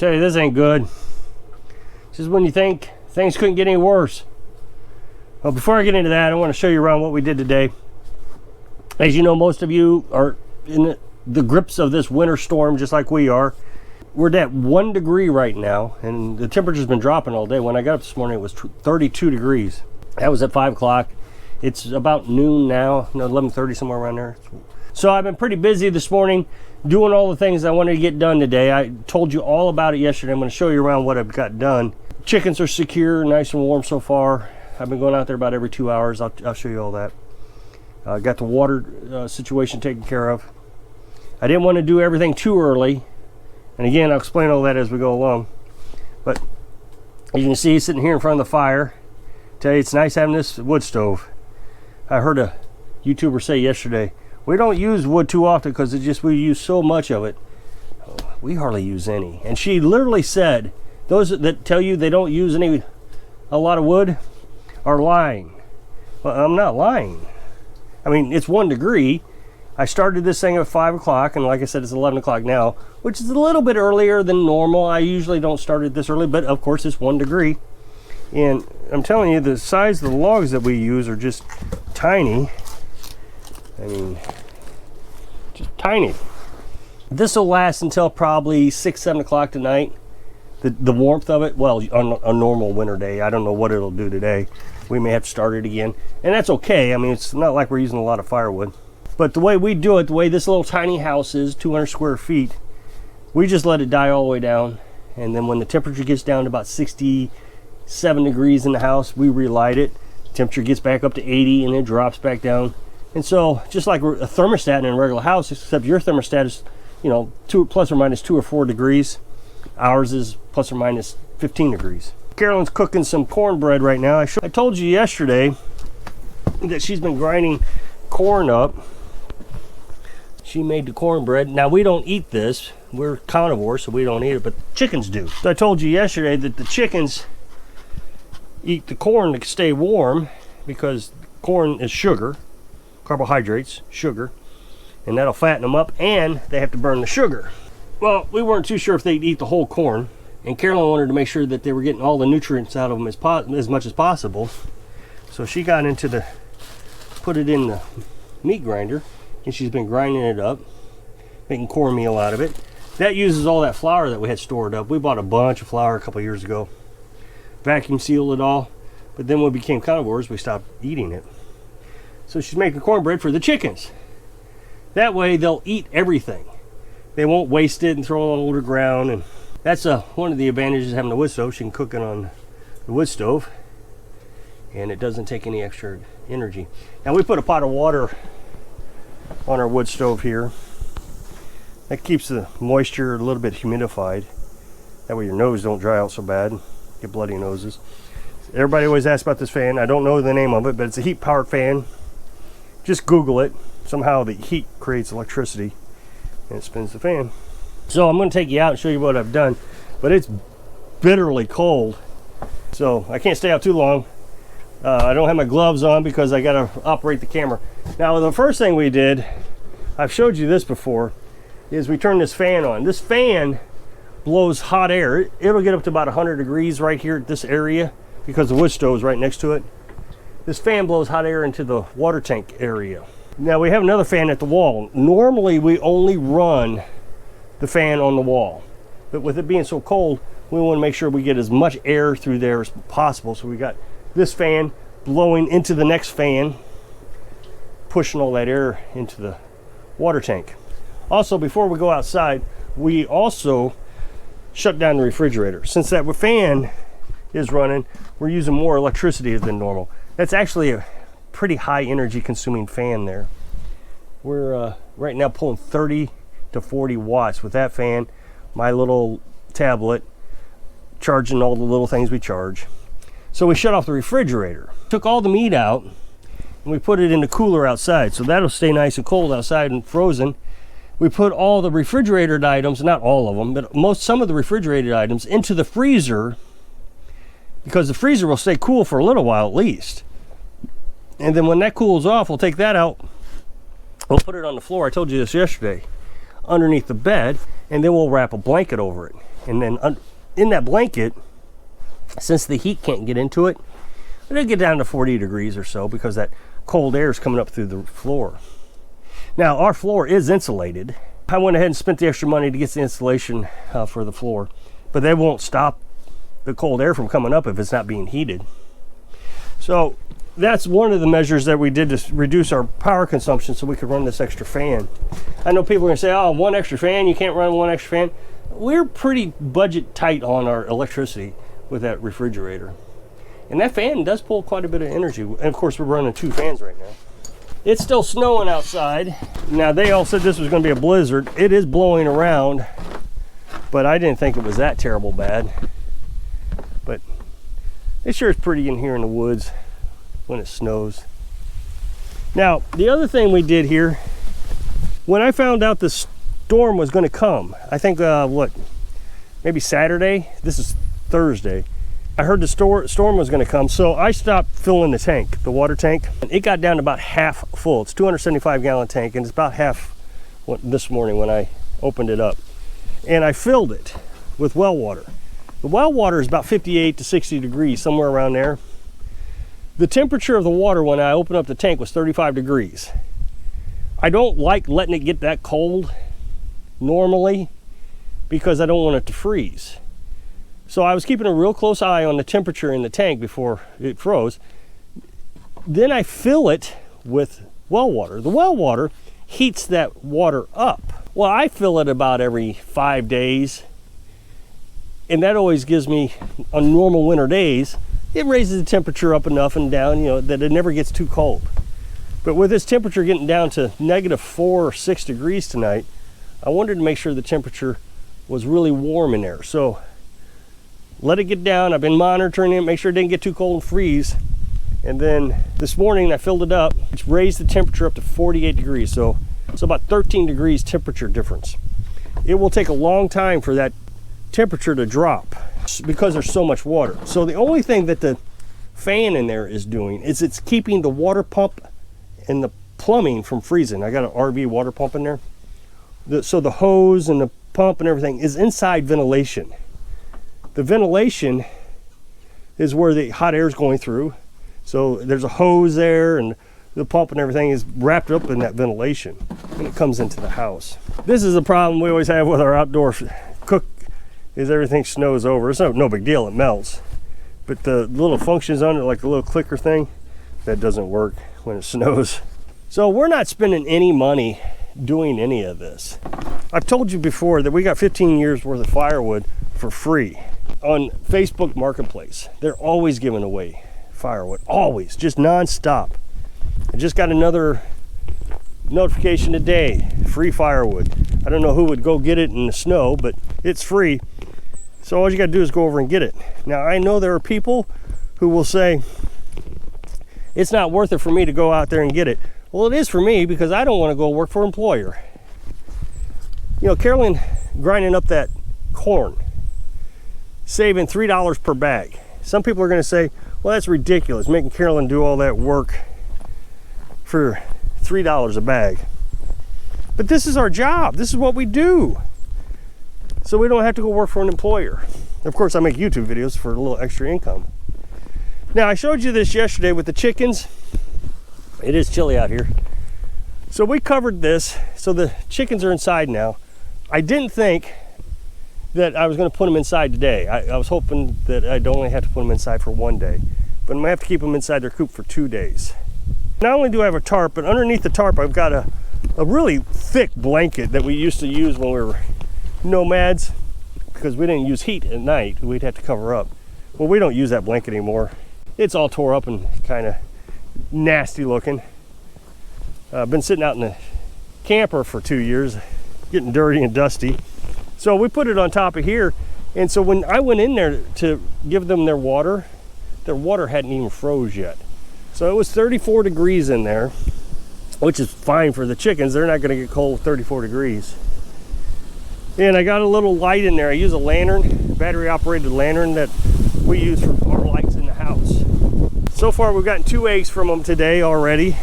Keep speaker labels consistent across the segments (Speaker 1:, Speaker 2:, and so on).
Speaker 1: Tell you, this ain't good. This is when you think things couldn't get any worse. Well, before I get into that, I want to show you around what we did today. As you know, most of you are in the grips of this winter storm, just like we are. We're at 1 degree right now, and the temperature's been dropping all day. When I got up this morning, it was 32 degrees. That was at 5 o'clock. It's about noon now, 11:30, somewhere around there. So I've been pretty busy this morning doing all the things I wanted to get done today. I told you all about it yesterday. I'm going to show you around what I've got done. Chickens are secure, nice and warm so far. I've been going out there about every 2 hours. I'll show you all that. Got the water situation taken care of. I didn't want to do everything too early. And again, I'll explain all that as we go along. But as you can see, sitting here in front of the fire. Tell you, it's nice having this wood stove. I heard a YouTuber say yesterday, we don't use wood too often because we use so much of it. We hardly use any. And she literally said, those that tell you they don't use a lot of wood are lying. Well, I'm not lying. I mean, it's 1 degree. I started this thing at 5 o'clock, and like I said, it's 11 o'clock now, which is a little bit earlier than normal. I usually don't start it this early, but of course it's 1 degree. And I'm telling you, the size of the logs that we use are just tiny. I mean, just tiny. This will last until probably 6, 7 o'clock tonight. The warmth of it, well, on a normal winter day, I don't know what it'll do today. We may have to start it again, and that's okay. I mean, it's not like we're using a lot of firewood. But the way we do it, the way this little tiny house is, 200 square feet, we just let it die all the way down. And then when the temperature gets down to about 67 degrees in the house, we relight it. Temperature gets back up to 80 and it drops back down. And so just like a thermostat in a regular house, except your thermostat is, plus or minus 2 or 4 degrees. Ours is plus or minus 15 degrees. Carolyn's cooking some cornbread right now. I told you yesterday that she's been grinding corn up. She made the cornbread. Now, we don't eat this. We're carnivores, so we don't eat it, but chickens do. So I told you yesterday that the chickens eat the corn to stay warm because corn is sugar, carbohydrates, sugar, and that'll fatten them up, and they have to burn the sugar. Well, we weren't too sure if they'd eat the whole corn, and Carolyn wanted to make sure that they were getting all the nutrients out of them as much as possible. So she got put it in the meat grinder, and she's been grinding it up, making cornmeal out of it. That uses all that flour that we had stored up. We bought a bunch of flour a couple years ago, vacuum sealed it all, but then when we became carnivores, we stopped eating it. So she's making cornbread for the chickens. That way they'll eat everything. They won't waste it and throw it all over the ground. And that's one of the advantages of having a wood stove. She can cook it on the wood stove, and it doesn't take any extra energy. Now, we put a pot of water on our wood stove here. That keeps the moisture a little bit humidified. That way your nose don't dry out so bad, get bloody noses. Everybody always asks about this fan. I don't know the name of it, but it's a heat powered fan. Just Google it. Somehow the heat creates electricity and it spins the fan. So I'm going to take you out and show you what I've done, but it's bitterly cold, so I can't stay out too long. I don't have my gloves on because I got to operate the camera. Now, the first thing we did, I've showed you this before, is we turned this fan on. This fan blows hot air. It'll get up to about 100 degrees right here at this area because the wood stove is right next to it. This fan blows hot air into the water tank area. Now, we have another fan at the wall. Normally, we only run the fan on the wall, but with it being so cold, we want to make sure we get as much air through there as possible. So we got this fan blowing into the next fan, pushing all that air into the water tank. Also, before we go outside, we also shut down the refrigerator. Since that fan is running, we're using more electricity than normal. That's actually a pretty high energy consuming fan there. We're right now pulling 30 to 40 watts with that fan, my little tablet, charging all the little things we charge. So we shut off the refrigerator, took all the meat out, and we put it in the cooler outside, so that'll stay nice and cold outside and frozen. We put all the refrigerated items, not all of them, but some of the refrigerated items into the freezer, because the freezer will stay cool for a little while at least. And then when that cools off, we'll take that out, we'll put it on the floor. I told you this yesterday, underneath the bed, and then we'll wrap a blanket over it. And then in that blanket, since the heat can't get into it, it'll get down to 40 degrees or so because that cold air is coming up through the floor. Now, our floor is insulated. I went ahead and spent the extra money to get the insulation for the floor, but they won't stop the cold air from coming up if it's not being heated. So that's one of the measures that we did to reduce our power consumption so we could run this extra fan. I know people are gonna say, oh, one extra fan, you can't run one extra fan. We're pretty budget tight on our electricity with that refrigerator. And that fan does pull quite a bit of energy. And of course, we're running 2 fans right now. It's still snowing outside. Now, they all said this was gonna be a blizzard. It is blowing around, but I didn't think it was that terrible bad. But it sure is pretty in here in the woods when it snows. Now, the other thing we did here, when I found out the storm was going to come, I think maybe Saturday, this is Thursday, I heard the storm was going to come, so I stopped filling the tank, the water tank, and it got down to about half full. It's a 275 gallon tank, and it's about half this morning when I opened it up. And I filled it with well water. The well water is about 58 to 60 degrees, somewhere around there. The temperature of the water when I opened up the tank was 35 degrees. I don't like letting it get that cold normally because I don't want it to freeze. So I was keeping a real close eye on the temperature in the tank before it froze. Then I fill it with well water. The well water heats that water up. Well, I fill it about every 5 days. And that always gives me, on normal winter days, it raises the temperature up enough and down, you know, that it never gets too cold. But with this temperature getting down to -4 or 6 degrees tonight, I wanted to make sure the temperature was really warm in there. So let it get down. I've been monitoring it, make sure it didn't get too cold and freeze. And then this morning I filled it up. It's raised the temperature up to 48 degrees. So it's about 13 degrees temperature difference. It will take a long time for that temperature to drop because there's so much water. So the only thing that the fan in there is doing is it's keeping the water pump and the plumbing from freezing. I got an RV water pump in there. So the hose and the pump and everything is inside ventilation. The ventilation is where the hot air is going through. So there's a hose there and the pump and everything is wrapped up in that ventilation when it comes into the house. This is a problem we always have with our outdoor cook is everything snows over. It's no big deal, it melts. But the little functions on it, like the little clicker thing, that doesn't work when it snows. So we're not spending any money doing any of this. I've told you before that we got 15 years worth of firewood for free on Facebook Marketplace. They're always giving away firewood, always, just non-stop. I just got another notification today, free firewood. I don't know who would go get it in the snow, but it's free. So all you got to do is go over and get it. Now, I know there are people who will say, it's not worth it for me to go out there and get it. Well, it is for me because I don't want to go work for an employer. You know, Carolyn grinding up that corn, saving $3 per bag. Some people are going to say, well, that's ridiculous, making Carolyn do all that work for $3 a bag. But this is our job. This is what we do. So we don't have to go work for an employer. Of course, I make YouTube videos for a little extra income. Now, I showed you this yesterday with the chickens. It is chilly out here. So we covered this. So the chickens are inside now. I didn't think that I was going to put them inside today. I was hoping that I'd only have to put them inside for 1 day. But I'm going to have to keep them inside their coop for 2 days. Not only do I have a tarp, but underneath the tarp I've got a really thick blanket that we used to use when we were nomads, because we didn't use heat at night. We'd have to cover up. Well, we don't use that blanket anymore. It's all tore up and kind of nasty looking. I've been sitting out in the camper for 2 years, getting dirty and dusty. So we put it on top of here. And so when I went in there to give them their water hadn't even froze yet. So it was 34 degrees in there, which is fine for the chickens. They're not going to get cold with 34 degrees. And I got a little light in there. I use a lantern, a battery operated lantern that we use for our lights in the house. So far we've gotten 2 eggs from them today already.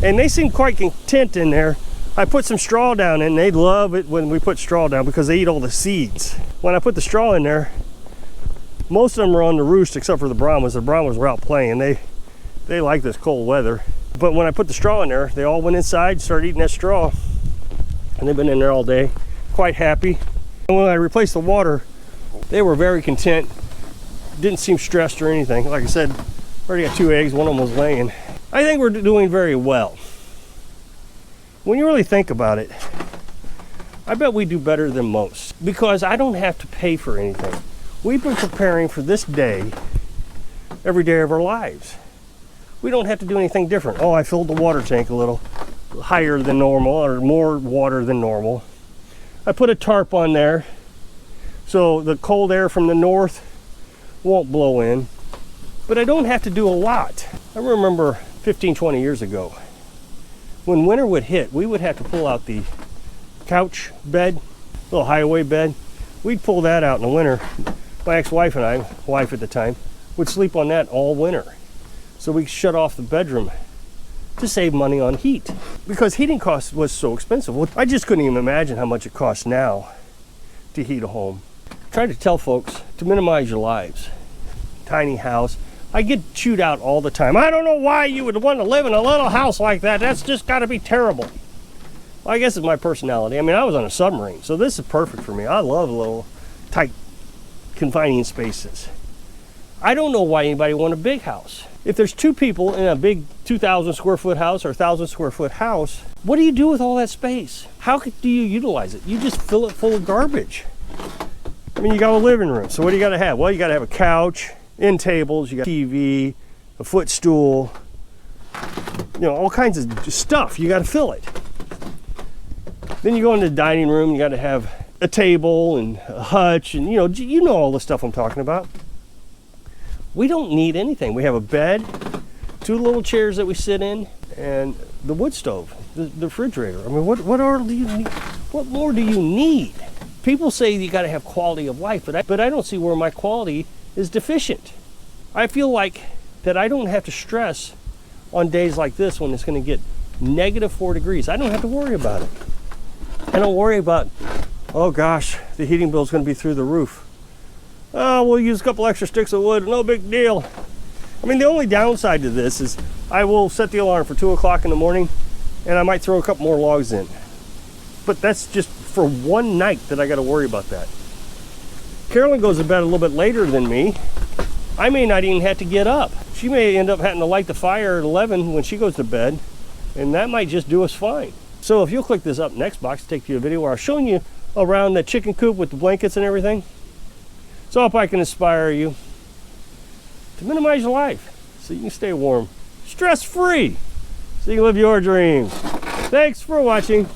Speaker 1: And they seem quite content in there. I put some straw down in. They love it when we put straw down because they eat all the seeds. When I put the straw in there, most of them are on the roost except for the Brahmas. The Brahmas were out playing. They like this cold weather. But when I put the straw in there, they all went inside, started eating that straw. And they've been in there all day, quite happy. And when I replaced the water, they were very content. Didn't seem stressed or anything. Like I said, already got 2 eggs, one of them was laying. I think we're doing very well. When you really think about it, I bet we do better than most because I don't have to pay for anything. We've been preparing for this day every day of our lives. We don't have to do anything different. Oh, I filled the water tank a little higher than normal or more water than normal. I put a tarp on there so the cold air from the north won't blow in. But I don't have to do a lot. I remember 15, 20 years ago, when winter would hit, we would have to pull out the couch bed, little highway bed. We'd pull that out in the winter. My ex-wife and I, wife at the time, would sleep on that all winter. So we shut off the bedroom to save money on heat because heating costs was so expensive. I just couldn't even imagine how much it costs now to heat a home. Try to tell folks to minimize your lives. Tiny house. I get chewed out all the time. I don't know why you would want to live in a little house like that. That's just got to be terrible. Well, I guess it's my personality. I mean, I was on a submarine, so this is perfect for me. I love little tight confining spaces. I don't know why anybody want a big house. If there's 2 people in a big 2,000 square foot house or 1,000 square foot house, what do you do with all that space? How do you utilize it? You just fill it full of garbage. I mean, you got a living room, so what do you got to have? Well, you got to have a couch, end tables, you got TV, a footstool, you know, all kinds of stuff. You got to fill it. Then you go into the dining room, you got to have a table and a hutch, and you know all the stuff I'm talking about. We don't need anything. We have a bed, 2 little chairs that we sit in, and the wood stove, the refrigerator. I mean, what more do you need? People say you got to have quality of life, but I don't see where my quality is deficient. I feel like that I don't have to stress on days like this when it's going to get -4 degrees. I don't have to worry about it. I don't worry about, oh gosh, the heating bill is going to be through the roof. Oh, we'll use a couple extra sticks of wood, no big deal. I mean, the only downside to this is I will set the alarm for 2 o'clock in the morning and I might throw a couple more logs in. But that's just for one night that I got to worry about that. Carolyn goes to bed a little bit later than me. I may not even have to get up. She may end up having to light the fire at 11 when she goes to bed, and that might just do us fine. So if you'll click this up next box, it'll take you a video where I'm showing you around the chicken coop with the blankets and everything. So I hope I can inspire you to minimize your life so you can stay warm, stress-free, so you can live your dreams. Thanks for watching.